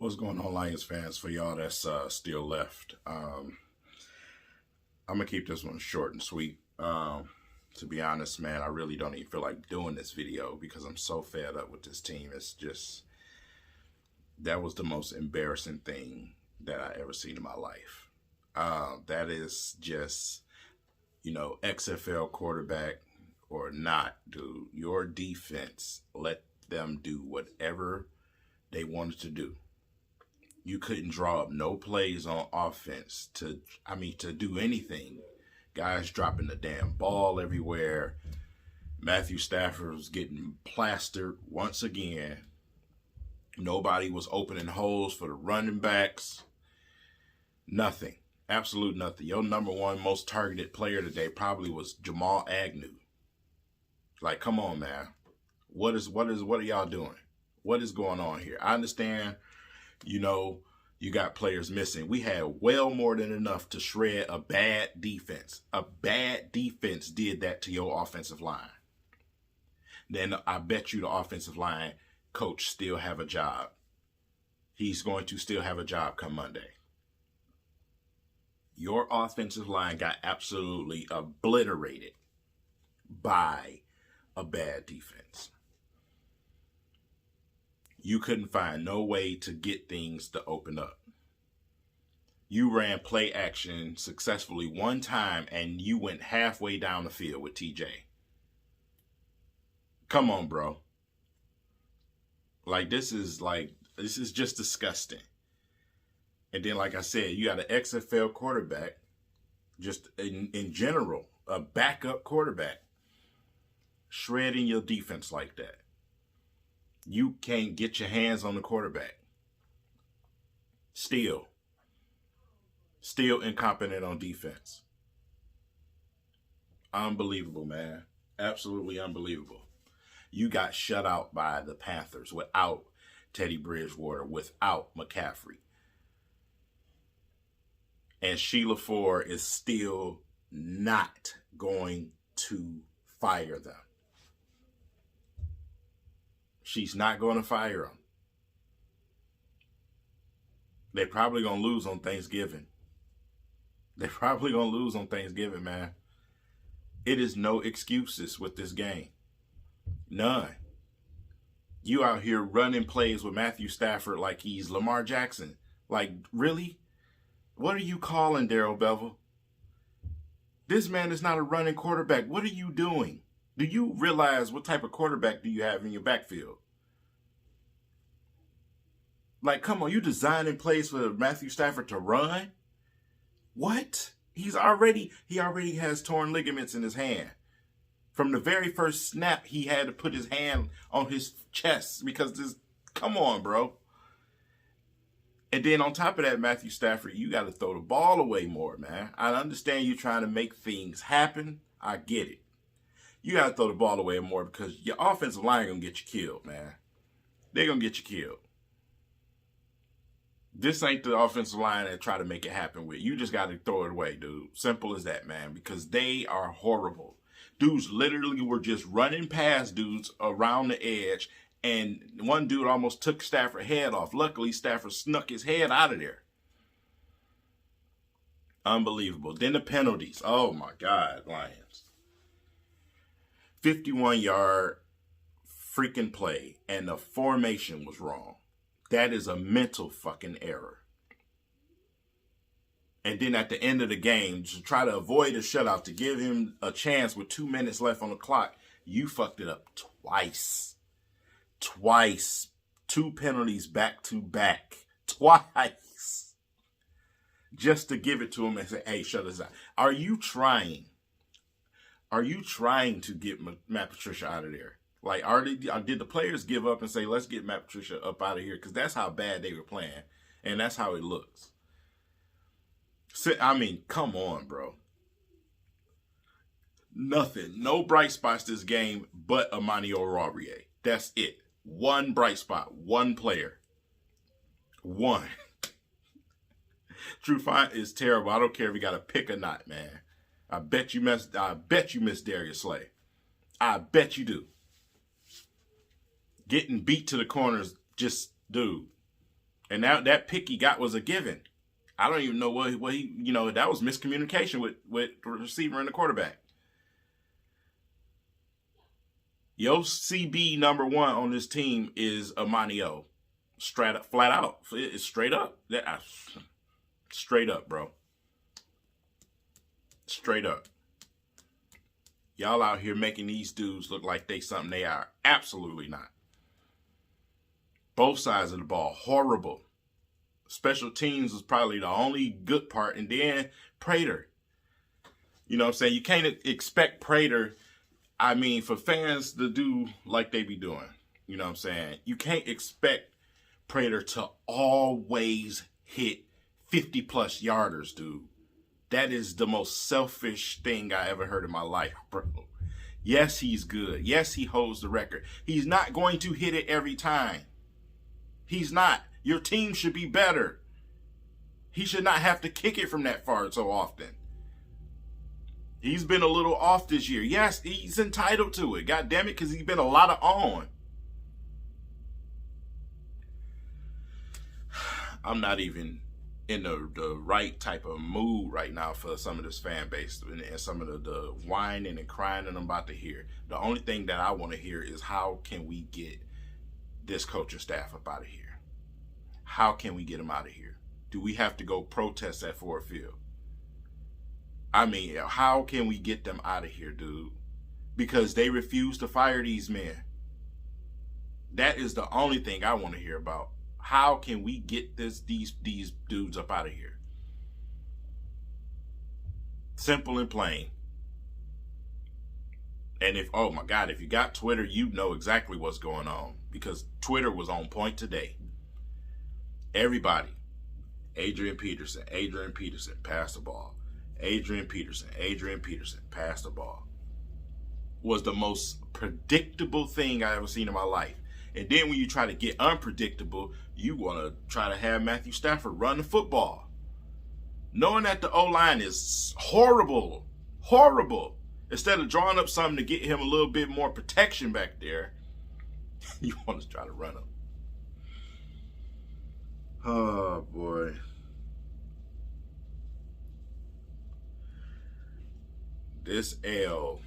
What's going on, Lions fans? For y'all that's still left, I'm gonna keep this one short and sweet. To be honest, man, I really don't even feel like doing this video because I'm so fed up with this team. It's just, that was the most embarrassing thing that I ever seen in my life. That is just, XFL quarterback or not, dude. Your defense, let them do whatever they wanted to do. You couldn't draw up no plays on offense to do anything. Guys dropping the damn ball everywhere. Matthew Stafford was getting plastered once again. Nobody was opening holes for the running backs. Nothing. Absolute nothing. Your number one most targeted player today probably was Jamal Agnew. Like, come on, man. What are y'all doing? What is going on here? I understand, you got players missing. We had well more than enough to shred a bad defense. A bad defense did that to your offensive line. Then I bet you the offensive line coach still have a job. He's going to still have a job come Monday. Your offensive line got absolutely obliterated by a bad defense. You couldn't find no way to get things to open up. You ran play action successfully one time and you went halfway down the field with TJ. Come on, bro. This is just disgusting. And then, like I said, you got an XFL quarterback, just in general, a backup quarterback, shredding your defense like that. You can't get your hands on the quarterback. Still incompetent on defense. Unbelievable, man. Absolutely unbelievable. You got shut out by the Panthers without Teddy Bridgewater, without McCaffrey. And Sheila is still not going to fire them. She's not going to fire them. They're probably going to lose on Thanksgiving. They're probably going to lose on Thanksgiving, man. It is no excuses with this game. None. You out here running plays with Matthew Stafford like he's Lamar Jackson. Like, really? What are you calling, Darrell Bevell? This man is not a running quarterback. What are you doing? Do you realize what type of quarterback do you have in your backfield? Like, come on, you designing plays for Matthew Stafford to run? What? He already has torn ligaments in his hand. From the very first snap, he had to put his hand on his chest because come on, bro. And then on top of that, Matthew Stafford, you got to throw the ball away more, man. I understand you trying to make things happen. I get it. You got to throw the ball away more because your offensive line going to get you killed, man. They're going to get you killed. This ain't the offensive line that try to make it happen with. You just got to throw it away, dude. Simple as that, man, because they are horrible. Dudes literally were just running past dudes around the edge, and one dude almost took Stafford's head off. Luckily, Stafford snuck his head out of there. Unbelievable. Then the penalties. Oh, my God, Lions. 51-yard freaking play, and the formation was wrong. That is a mental fucking error. And then at the end of the game, to try to avoid a shutout, to give him a chance with 2 minutes left on the clock, you fucked it up twice. Twice. 2 penalties back to back. Twice. Just to give it to him and say, hey, shut us out. Are you trying to get Matt Patricia out of there? Like, did the players give up and say, let's get Matt Patricia up out of here? Because that's how bad they were playing. And that's how it looks. Come on, bro. Nothing. No bright spots this game but Amani Oruwariye. That's it. One bright spot. One player. One. True Font is terrible. I don't care if you got to pick or not, man. I bet you miss Darius Slay. I bet you do. Getting beat to the corners, just, dude, And that pick he got was a given. I don't even know what he that was miscommunication with the receiver and the quarterback. Your CB number one on this team is Amanio. Flat out. It's straight up. Straight up, bro. Straight up. Y'all out here making these dudes look like they something they are. Absolutely not. Both sides of the ball, horrible. Special teams was probably the only good part. And then Prater. You know what I'm saying? You can't expect Prater, for fans to do like they be doing. You know what I'm saying? You can't expect Prater to always hit 50-plus yarders, dude. That is the most selfish thing I ever heard in my life, bro. Yes, he's good. Yes, he holds the record. He's not going to hit it every time. He's not. Your team should be better. He should not have to kick it from that far so often. He's been a little off this year. Yes, he's entitled to it. God damn it, because he's been a lot of on. I'm not even in the right type of mood right now for some of this fan base and some of the whining and crying that I'm about to hear. The only thing that I want to hear is how can we get this coaching staff up out of here? How can we get them out of here? Do we have to go protest at Ford Field? How can we get them out of here, dude? Because they refuse to fire these men. That is the only thing I want to hear about. How can we get these dudes up out of here? Simple and plain. And if you got Twitter, you know exactly what's going on. Because Twitter was on point today. Everybody. Adrian Peterson, pass the ball. Adrian Peterson, pass the ball. Was the most predictable thing I ever seen in my life. And then when you try to get unpredictable, you want to try to have Matthew Stafford run the football. Knowing that the O-line is horrible. Instead of drawing up something to get him a little bit more protection back there, you want to try to run him. Oh, boy. This L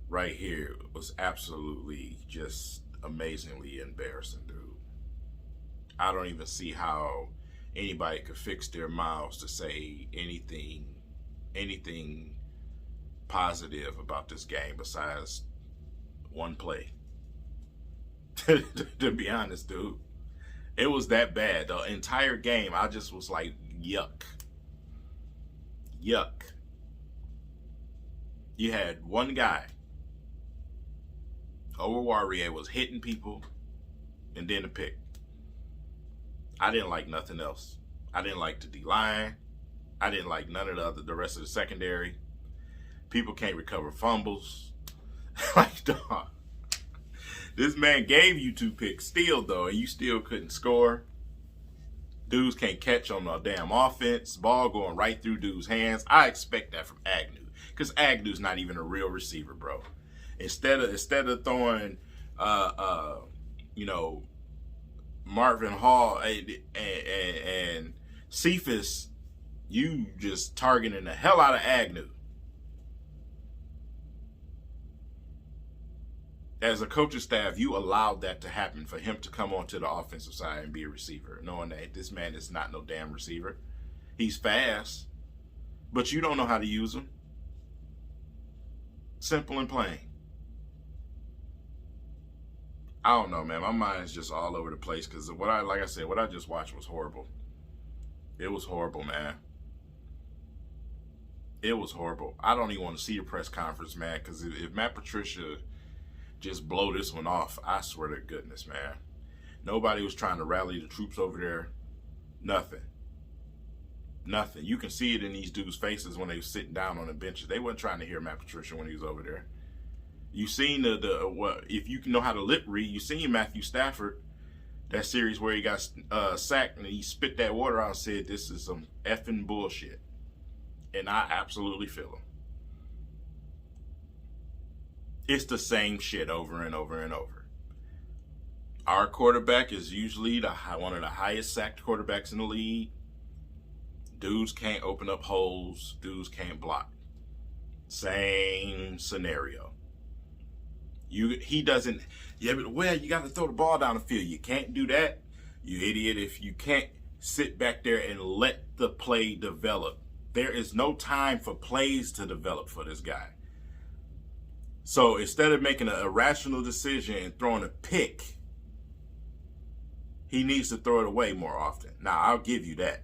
right here was absolutely just amazingly embarrassing, dude. I don't even see how anybody could fix their mouths to say anything positive about this game besides one play. To be honest, dude. It was that bad. The entire game, I just was like, yuck. Yuck. You had one guy. Oruwariye was hitting people and then a pick. I didn't like nothing else. I didn't like the D-line. I didn't like none of the rest of the secondary. People can't recover fumbles. Like, dog. This man gave you 2 picks still, though, and you still couldn't score. Dudes can't catch on the damn offense. Ball going right through dudes' hands. I expect that from Agnew, because Agnew's not even a real receiver, bro. Instead of throwing, Marvin Hall and Cephas, you just targeting the hell out of Agnew. As a coaching staff, you allowed that to happen for him to come onto the offensive side and be a receiver, knowing that this man is not no damn receiver. He's fast, but you don't know how to use him. Simple and plain. I don't know, man. My mind's just all over the place because what I just watched was horrible. It was horrible, man. It was horrible. I don't even want to see the press conference, man, because if Matt Patricia just blow this one off, I swear to goodness, man. Nobody was trying to rally the troops over there. Nothing. You can see it in these dudes' faces when they were sitting down on the benches. They weren't trying to hear Matt Patricia when he was over there. You seen if you know how to lip read, you seen Matthew Stafford, that series where he got sacked and he spit that water out and said, "This is some effing bullshit." And I absolutely feel him. It's the same shit over and over and over. Our quarterback is usually one of the highest sacked quarterbacks in the league. Dudes can't open up holes. Dudes can't block. Same scenario. He doesn't. Yeah, but well, you got to throw the ball down the field. You can't do that, you idiot. If you can't sit back there and let the play develop, there is no time for plays to develop for this guy. So instead of making an irrational decision and throwing a pick, he needs to throw it away more often. Now, I'll give you that.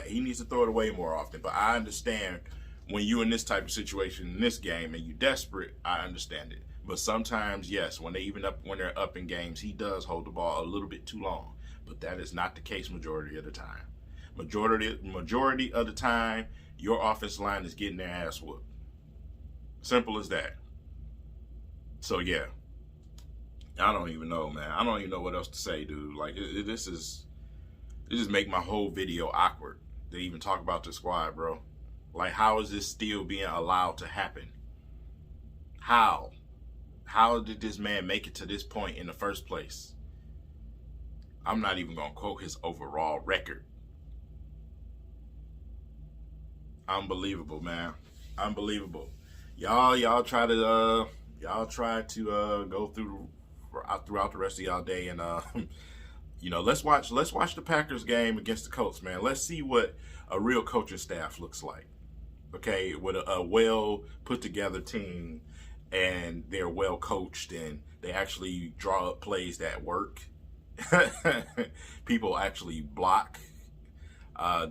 He needs to throw it away more often. But I understand when you're in this type of situation in this game and you're desperate, I understand it. But sometimes, yes, when they're up in games, he does hold the ball a little bit too long. But that is not the case majority of the time. Majority of the time, your offensive line is getting their ass whooped. Simple as that. So yeah, I don't even know, man. I don't even know what else to say, dude. Like it just make my whole video awkward to even talk about the squad, bro. Like, how is this still being allowed to happen? How did this man make it to this point in the first place? I'm not even gonna quote his overall record. Unbelievable, man. Unbelievable. Y'all try to go throughout the rest of y'all day and let's watch the Packers game against the Colts, man. Let's see what a real coaching staff looks like. Okay, with a well put together team, and they're well coached and they actually draw up plays that work. People actually block.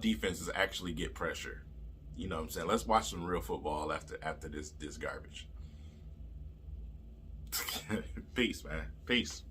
Defenses actually get pressure. You know what I'm saying? Let's watch some real football after this garbage. Peace, man. Peace.